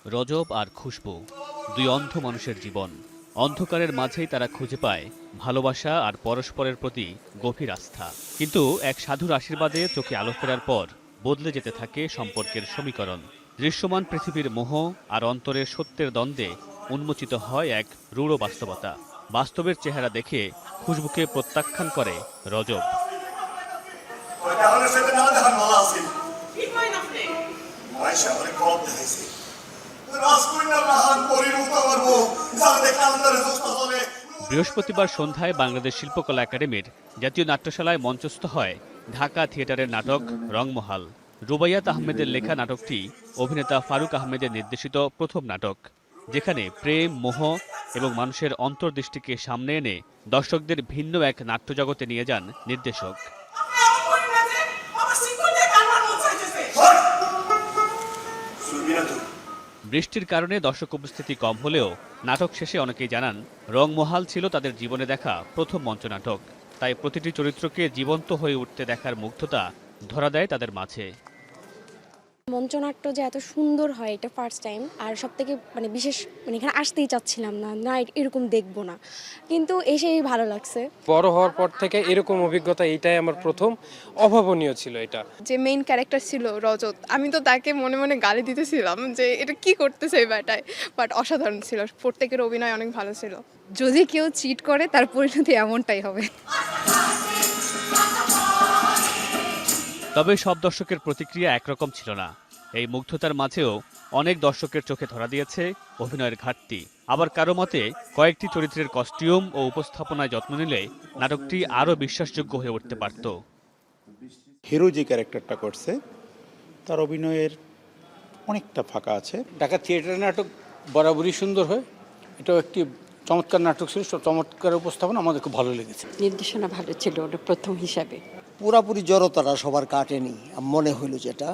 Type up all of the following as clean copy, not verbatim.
রজব আর খুশবু, দুই অন্ধ মানুষের জীবন। অন্ধকারের মাঝেই তারা খুঁজে পায় ভালোবাসা আর পরস্পরের প্রতি গভীর আস্থা। কিন্তু এক সাধুর আশীর্বাদে চোখে আলো ফেরার পর বদলে যেতে থাকে সম্পর্কের সমীকরণ। দৃশ্যমান পৃথিবীর মোহ আর অন্তরের সত্যের দ্বন্দ্বে উন্মোচিত হয় এক রূঢ় বাস্তবতা। বাস্তবের চেহারা দেখে খুশবুকে প্রত্যাখ্যান করে রজব। বৃহস্পতিবার সন্ধ্যায় বাংলাদেশ শিল্পকলা একাডেমির জাতীয় নাট্যশালায় মঞ্চস্থ হয় ঢাকা থিয়েটারের নাটক রংমহাল। রুবাইয়াত আহমেদের লেখা নাটকটি অভিনেতা ফারুক আহমেদের নির্দেশিত প্রথম নাটক, যেখানে প্রেম, মোহ এবং মানুষের অন্তর্দৃষ্টিকে সামনে এনে দর্শকদের ভিন্ন এক নাট্যজগতে নিয়ে যান নির্দেশক। বৃষ্টির কারণে দর্শক উপস্থিতি কম হলেও নাটক শেষে অনেকেই জানান রংমহাল ছিল তাদের জীবনে দেখা প্রথম মঞ্চনাটক। তাই প্রতিটি চরিত্রকে জীবন্ত হয়ে উঠতে দেখার মুগ্ধতা ধরা দেয় তাদের মাঝে। মঞ্চনাট্য যে এত সুন্দর হয় এটা ফার্স্ট টাইম, আর সব থেকে বিশেষ এখানে আসতেই চাচ্ছিলাম না এরকম দেখবো না, কিন্তু এসেই ভালো লাগছে। বড় হওয়ার পর থেকে এরকম অভিজ্ঞতা এইটাই আমার প্রথম, অভাবনীয় ছিল এটা। যে মেইন ক্যারেক্টার ছিল রজত, আমি তো তাকে মনে মনে গালি দিতেছিলাম যে এটা কি করতেছে এই ব্যাটায়, বাট অসাধারণ ছিল, প্রত্যেকের অভিনয় অনেক ভালো ছিল। যদি কেউ চিট করে তার পরিণতি এমনটাই হবে। তবে সব দর্শকের প্রতিক্রিয়া একরকম ছিল না। এই মুগ্ধতার মাঝেও অনেক দর্শকের চোখে ধরা দিয়েছে অভিনয়ের ঘাটতি। আবার কারো মতে কয়েকটি চরিত্রের কস্টিউম ও উপস্থাপনায় যত্ন নিলে নাটকটি আরও বিশ্বাসযোগ্য হয়ে উঠতে পারত। হিরো যে ক্যারেক্টারটা করছে তার অভিনয়ের অনেকটা ফাঁকা আছে। ঢাকা থিয়েটার নাটক বরাবরই সুন্দর হয়, এটাও একটি চমৎকার নাটক ছিল, চমৎকার উপস্থাপনা, আমাদের খুব ভালো লেগেছে। নির্দেশনা ভালো ছিল ওটা প্রথম হিসাবে। পুরাপুরি জড়তাটা সবার কাটেনি মনে হইল যেটা,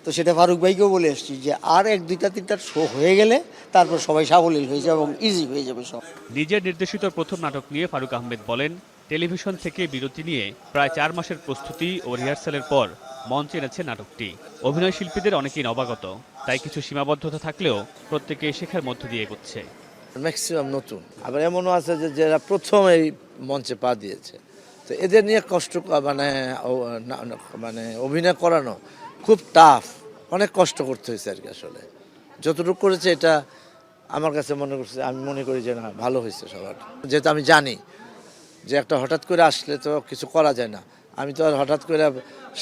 তো সেটা ফারুক ভাইকেও বলে এসেছি যে আর 1-2-3টা শো হয়ে গেলে তারপর সবাই সাবলীল হয়ে যাবে এবং ইজি হয়ে যাবে সব। নিজের নির্দেশিত প্রথম নাটক নিয়ে ফারুক আহমেদ বলেন, টেলিভিশন থেকে বিরতি নিয়ে প্রায় 4 মাসের প্রস্তুতি ও রিহার্সালের পর মঞ্চে এনেছে নাটকটি। অভিনয় শিল্পীদের অনেকেই নবাগত, তাই কিছু সীমাবদ্ধতা থাকলেও প্রত্যেকে শেখার মধ্য দিয়ে এগোচ্ছে। ম্যাক্সিমাম নতুন, আবার এমনও আছে যে যারা প্রথম এই মঞ্চে পা দিয়েছে, তো এদের নিয়ে কষ্ট মানে অভিনয় করানো খুব টাফ, অনেক কষ্ট করতে হয়েছে আর কি। আসলে যতটুকু করেছে এটা আমার কাছে আমি মনে করি যে না, ভালো হয়েছে সবার। যেহেতু আমি জানি যে একটা হঠাৎ করে আসলে তো কিছু করা যায় না, আমি তো আর হঠাৎ করে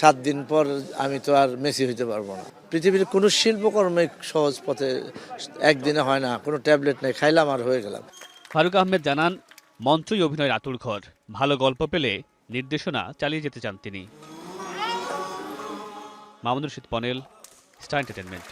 7 দিন পর আমি তো আর মেসি হইতে পারবো না। পৃথিবীর কোনো শিল্পকর্মে সহজ পথে একদিনে হয় না, কোনো ট্যাবলেট নেই, খাইলাম আর হয়ে গেলাম। ফারুক আহমেদ জানান, মঞ্চই অভিনয়ের আতুর ঘর। ভালো গল্প পেলে নির্দেশনা চালিয়ে যেতে চান তিনি। Mamunur Rashid panel, star entertainment.